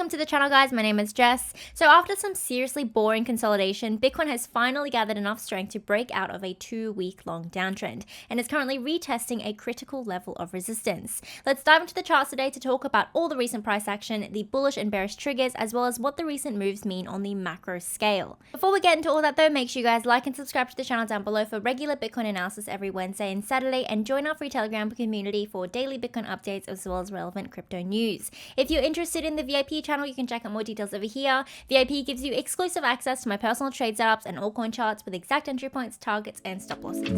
Welcome to the channel, guys. My name is Jess. So after some seriously boring consolidation, Bitcoin has finally gathered enough strength to break out of a 2-week long downtrend and is currently retesting a critical level of resistance. Let's dive into the charts today to talk about all the recent price action, the bullish and bearish triggers, as well as what the recent moves mean on the macro scale. Before we get into all that though, make sure you guys like and subscribe to the channel down below for regular Bitcoin analysis every Wednesday and Saturday, and join our free Telegram community for daily Bitcoin updates as well as relevant crypto news. If you're interested in the VIP channel, you can check out more details over here. VIP gives you exclusive access to my personal trade setups and altcoin charts with exact entry points, targets, and stop losses.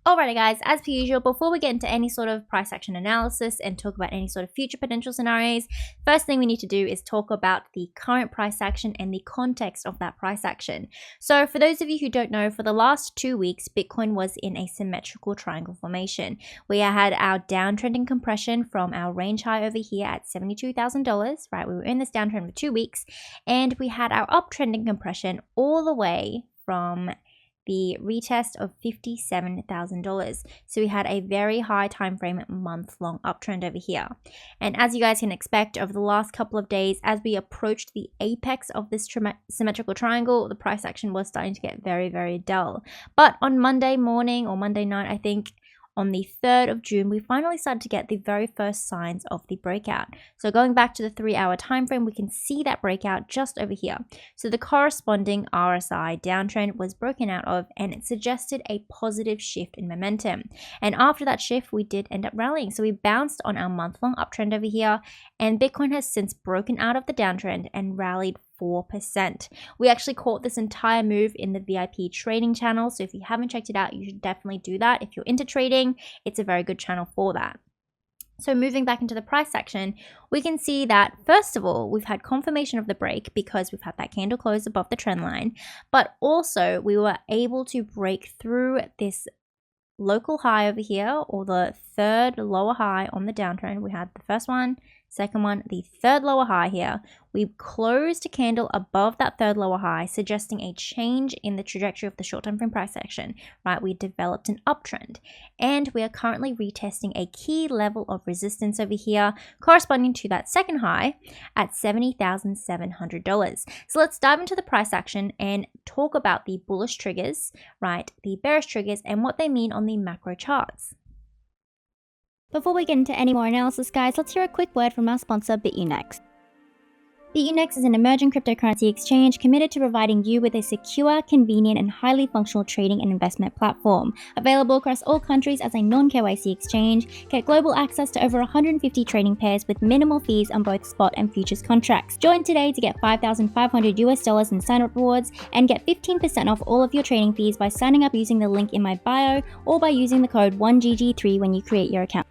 Alrighty guys, as per usual, before we get into any sort of price action analysis and talk about any sort of future potential scenarios, first thing we need to do is talk about the current price action and the context of that price action. So for those of you who don't know, for the last 2 weeks, Bitcoin was in a symmetrical triangle formation. We had our downtrending compression from our range high over here at $72,000, right? We were in this downtrend for 2 weeks, and we had our uptrending compression all the way from the retest of $57,000. So we had a very high time frame month-long uptrend over here. And as you guys can expect, over the last couple of days, as we approached the apex of this symmetrical triangle, the price action was starting to get very, very dull. But on Monday morning or Monday night, I think, on the 3rd of June, we finally started to get the very first signs of the breakout. So going back to the 3-hour time frame, we can see that breakout just over here. So the corresponding RSI downtrend was broken out of, and it suggested a positive shift in momentum. And after that shift, we did end up rallying. So we bounced on our month-long uptrend over here, and Bitcoin has since broken out of the downtrend and rallied 4%. We actually caught this entire move in the VIP trading channel, so if you haven't checked it out, you should definitely do that. If you're into trading, it's a very good channel for that. So moving back into the price action, we can see that first of all, we've had confirmation of the break because we've had that candle close above the trend line, but also we were able to break through this local high over here, or the third lower high on the downtrend. We had the first one, second one, the third lower high here. We closed a candle above that third lower high, suggesting a change in the trajectory of the short time frame price action, right? We developed an uptrend, and we are currently retesting a key level of resistance over here, corresponding to that second high at $70,700. So let's dive into the price action and talk about the bullish triggers, right? The bearish triggers and what they mean on the macro charts. Before we get into any more analysis, guys, let's hear a quick word from our sponsor, Bitunix. Bitunix is an emerging cryptocurrency exchange committed to providing you with a secure, convenient, and highly functional trading and investment platform. Available across all countries as a non-KYC exchange, get global access to over 150 trading pairs with minimal fees on both spot and futures contracts. Join today to get $5,500 in sign-up rewards and get 15% off all of your trading fees by signing up using the link in my bio or by using the code 1GG3 when you create your account.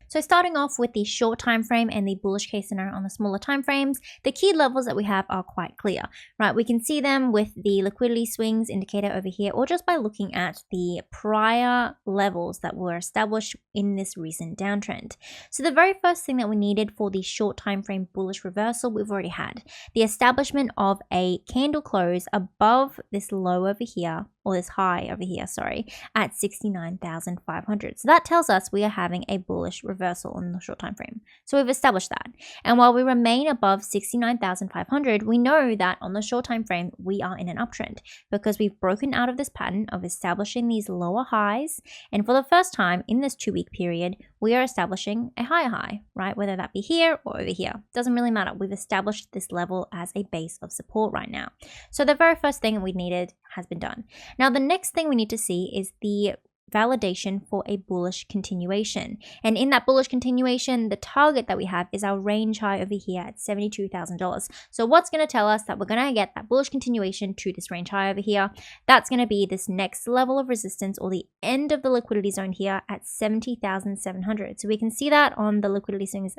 So starting off with the short time frame and the bullish case scenario on the smaller time frames, the key levels that we have are quite clear, right? We can see them with the liquidity swings indicator over here, or just by looking at the prior levels that were established in this recent downtrend. So the very first thing that we needed for the short time frame bullish reversal, we've already had the establishment of a candle close above this low over here, or this high over here, sorry, at 69,500. So that tells us we are having a bullish reversal on the short time frame. So we've established that. And while we remain above 69,500, we know that on the short time frame, we are in an uptrend because we've broken out of this pattern of establishing these lower highs. And for the first time in this 2-week period, we are establishing a higher high, right? Whether that be here or over here, doesn't really matter. We've established this level as a base of support right now. So the very first thing we needed has been done. Now, the next thing we need to see is the validation for a bullish continuation. And in that bullish continuation, the target that we have is our range high over here at $72,000. So what's going to tell us that we're going to get that bullish continuation to this range high over here? That's going to be this next level of resistance, or the end of the liquidity zone here at 70,700. So we can see that on the liquidity swings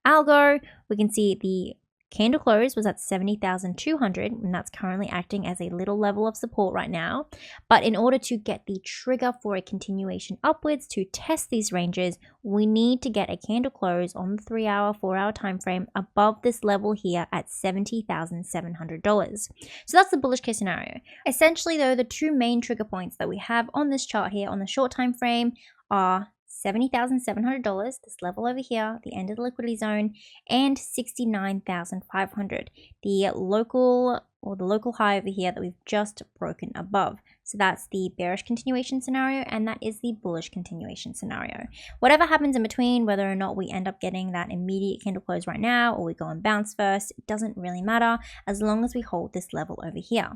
algo. We can see the candle close was at 70,200, and that's currently acting as a little level of support right now. But in order to get the trigger for a continuation upwards to test these ranges, we need to get a candle close on the 3-hour, 4-hour time frame above this level here at $70,700. So that's the bullish case scenario. Essentially though, the two main trigger points that we have on this chart here on the short time frame are $70,700, this level over here, the end of the liquidity zone, and $69,500, the local high over here that we've just broken above. So that's the bearish continuation scenario, and that is the bullish continuation scenario. Whatever happens in between, whether or not we end up getting that immediate candle close right now or we go and bounce first, it doesn't really matter as long as we hold this level over here.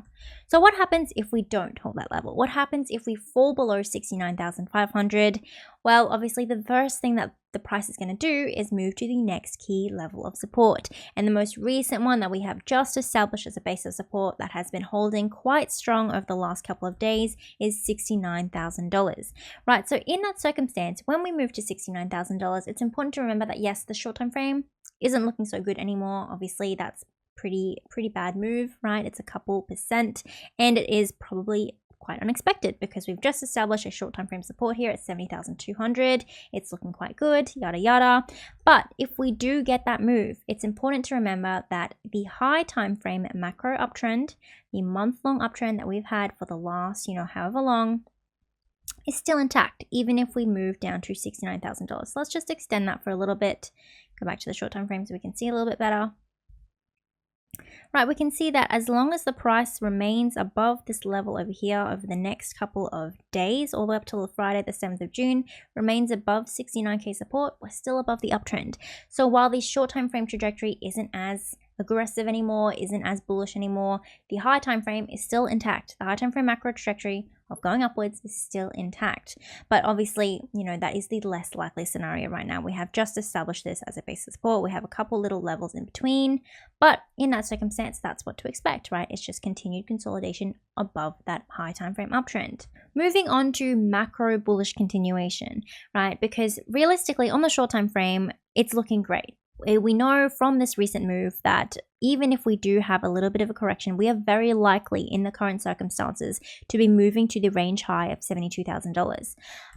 So what happens if we don't hold that level? What happens if we fall below 69,500? Well, obviously the first thing that the price is going to do is move to the next key level of support. And the most recent one that we have just established as a base of support that has been holding quite strong over the last couple of days is $69,000. Right, so in that circumstance, when we move to $69,000, it's important to remember that yes, the short time frame isn't looking so good anymore. Obviously, that's pretty bad move, right? It's a couple percent, and it is probably quite unexpected because we've just established a short time frame support here at 70,200. It's looking quite good, yada yada. But if we do get that move, it's important to remember that the high time frame macro uptrend, the month-long uptrend that we've had for the last, however long, is still intact, even if we move down to $69,000. So let's just extend that for a little bit. Go back to the short time frame so we can see a little bit better. Right, we can see that as long as the price remains above this level over here over the next couple of days, all the way up till Friday the 7th of June, remains above 69k support, we're still above the uptrend. So while the short time frame trajectory isn't as aggressive anymore, isn't as bullish anymore, the high time frame is still intact. The high time frame macro trajectory of going upwards is still intact. But obviously, that is the less likely scenario right now. We have just established this as a base of support. We have a couple little levels in between, but in that circumstance, that's what to expect, right? It's just continued consolidation above that high time frame uptrend. Moving on to macro bullish continuation, right? Because realistically, on the short time frame, it's looking great. We know from this recent move that even if we do have a little bit of a correction, we are very likely in the current circumstances to be moving to the range high of $72,000.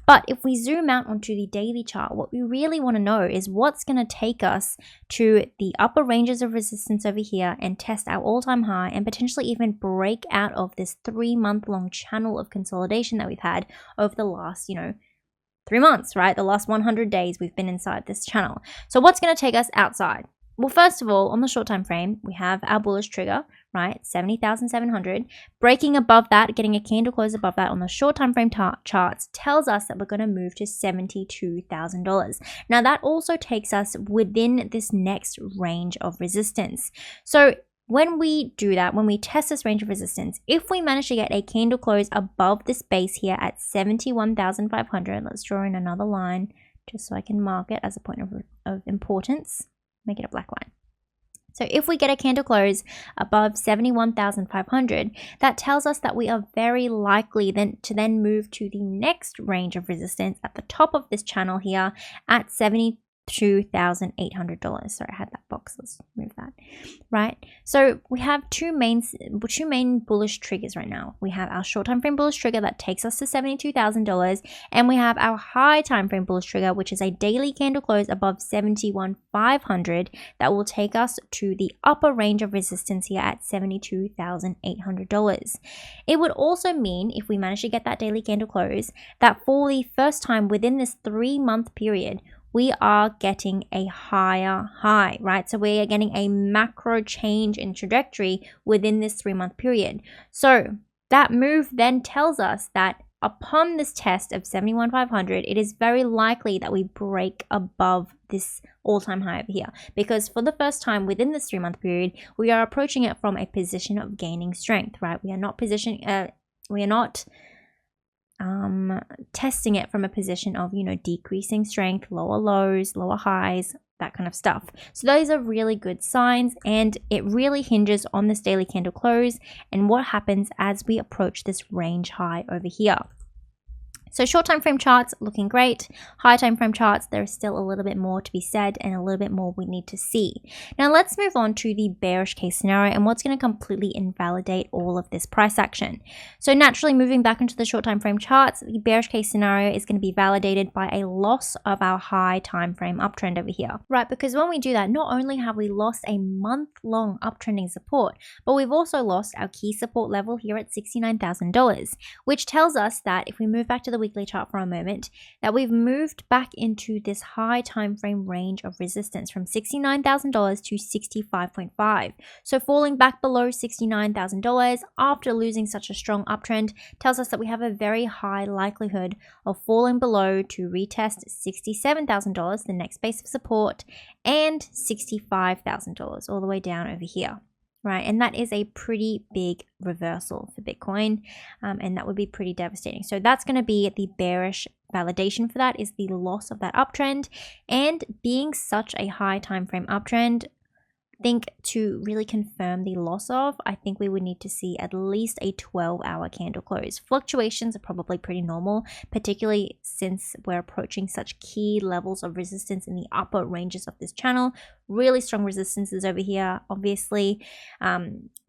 But if we zoom out onto the daily chart, what we really want to know is what's going to take us to the upper ranges of resistance over here and test our all-time high and potentially even break out of this 3-month-long channel of consolidation that we've had over the last, 3 months, right? The last 100 days we've been inside this channel. So what's going to take us outside? Well, first of all, on the short time frame, we have our bullish trigger, right? 70,700. Breaking above that, getting a candle close above that on the short time frame charts tells us that we're going to move to $72,000. Now, that also takes us within this next range of resistance. So when we do that, when we test this range of resistance, if we manage to get a candle close above this base here at 71,500, let's draw in another line just so I can mark it as a point of importance, make it a black line. So if we get a candle close above 71,500, that tells us that we are very likely to then move to the next range of resistance at the top of this channel here at $72,800. Sorry, I had that box. Let's move that. Right. So we have two main bullish triggers right now. We have our short time frame bullish trigger that takes us to $72,000, and we have our high time frame bullish trigger, which is a daily candle close above 71,500 that will take us to the upper range of resistance here at $72,800. It would also mean, if we manage to get that daily candle close, that for the first time within this 3-month period, we are getting a higher high, right? So we are getting a macro change in trajectory within this 3-month period. So that move then tells us that upon this test of 71,500, it is very likely that we break above this all-time high over here, because for the first time within this 3-month period, we are approaching it from a position of gaining strength, right? We are not testing it from a position of, decreasing strength, lower lows, lower highs, that kind of stuff. So those are really good signs, and it really hinges on this daily candle close and what happens as we approach this range high over here. So short time frame charts looking great. High time frame charts, there's still a little bit more to be said and a little bit more we need to see. Now let's move on to the bearish case scenario and what's going to completely invalidate all of this price action. So naturally moving back into the short time frame charts, the bearish case scenario is going to be validated by a loss of our high time frame uptrend over here. Right, because when we do that, not only have we lost a month-long uptrending support, but we've also lost our key support level here at $69,000, which tells us that if we move back to the weekly chart for a moment, that we've moved back into this high time frame range of resistance from $69,000 to 65.5. So falling back below $69,000 after losing such a strong uptrend tells us that we have a very high likelihood of falling below to retest $67,000, the next base of support, and $65,000 all the way down over here. Right, and that is a pretty big reversal for Bitcoin, and that would be pretty devastating. So that's going to be the bearish validation for that, is the loss of that uptrend, and being such a high time frame uptrend. I think to really confirm the loss of, I think we would need to see at least a 12-hour candle close. Fluctuations are probably pretty normal, particularly since we're approaching such key levels of resistance in the upper ranges of this channel. Really strong resistances over here. Obviously,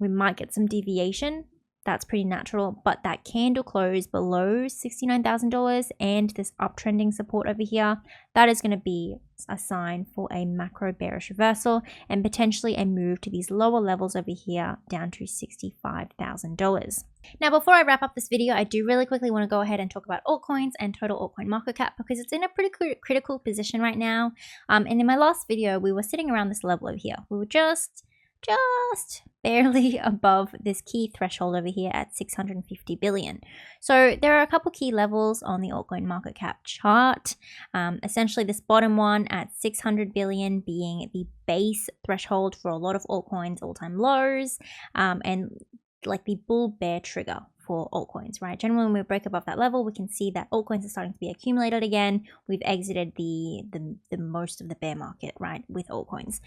we might get some deviation. That's pretty natural, but that candle close below $69,000 and this uptrending support over here, that is going to be a sign for a macro bearish reversal and potentially a move to these lower levels over here down to $65,000. Now, before I wrap up this video, I do really quickly want to go ahead and talk about altcoins and total altcoin market cap because it's in a pretty critical position right now. And in my last video, we were sitting around this level over here. We were just barely above this key threshold over here at 650 billion. So there are a couple key levels on the altcoin market cap chart. Essentially this bottom one at 600 billion being the base threshold for a lot of altcoins, all-time lows, and like the bull bear trigger for altcoins, right? Generally, when we break above that level, we can see that altcoins are starting to be accumulated again. We've exited the most of the bear market, right, with altcoins.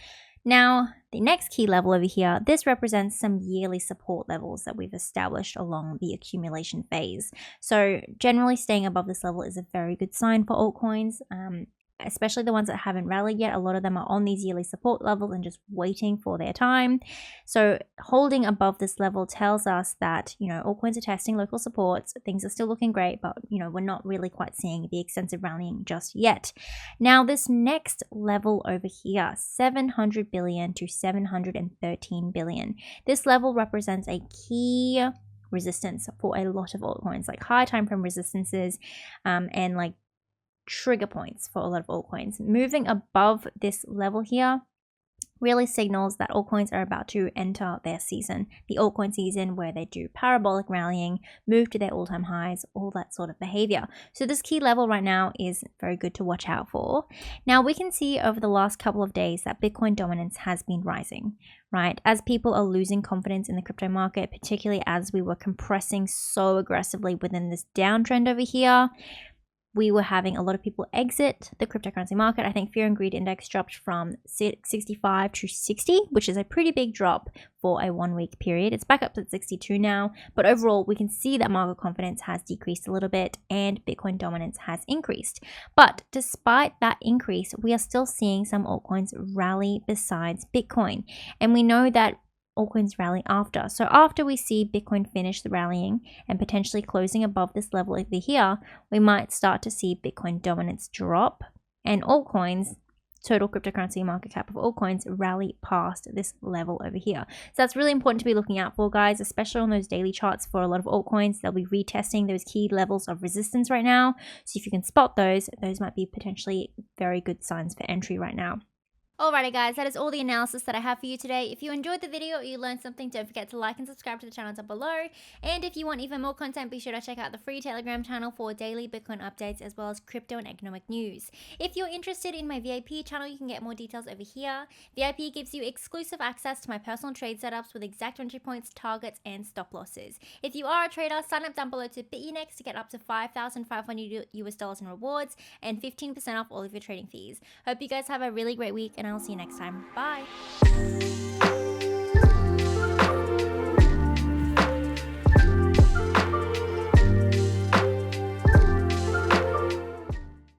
Now, the next key level over here, this represents some yearly support levels that we've established along the accumulation phase. So generally staying above this level is a very good sign for altcoins. Especially the ones that haven't rallied yet. A lot of them are on these yearly support levels and just waiting for their time. So holding above this level tells us that, altcoins are testing local supports. Things are still looking great, but, we're not really quite seeing the extensive rallying just yet. Now, this next level over here, 700 billion to 713 billion. This level represents a key resistance for a lot of altcoins, like high time frame resistances, and like trigger points for a lot of altcoins. Moving above this level here really signals that altcoins are about to enter their season, the altcoin season, where they do parabolic rallying, move to their all-time highs, all that sort of behavior. So this key level right now is very good to watch out for. Now we can see over the last couple of days that Bitcoin dominance has been rising, right? As people are losing confidence in the crypto market, particularly as we were compressing so aggressively within this downtrend over here, we were having a lot of people exit the cryptocurrency market. I think fear and greed index dropped from 65 to 60, which is a pretty big drop for a 1 week period. It's back up to 62 now, but overall we can see that market confidence has decreased a little bit and Bitcoin dominance has increased. But despite that increase, we are still seeing some altcoins rally besides Bitcoin. And we know that altcoins rally after. So after we see Bitcoin finish the rallying and potentially closing above this level over here, we might start to see Bitcoin dominance drop and altcoins, total cryptocurrency market cap of altcoins, rally past this level over here. So that's really important to be looking out for, guys, especially on those daily charts for a lot of altcoins. They'll be retesting those key levels of resistance right now. So if you can spot those might be potentially very good signs for entry right now. Alrighty guys, that is all the analysis that I have for you today. If you enjoyed the video or you learned something, don't forget to like and subscribe to the channel down below. And if you want even more content, be sure to check out the free Telegram channel for daily Bitcoin updates as well as crypto and economic news. If you're interested in my VIP channel, you can get more details over here. VIP gives you exclusive access to my personal trade setups with exact entry points, targets, and stop losses. If you are a trader, sign up down below to Bitunix to get up to $5,500 in rewards and 15% off all of your trading fees. Hope you guys have a really great week and I'll see you next time. Bye.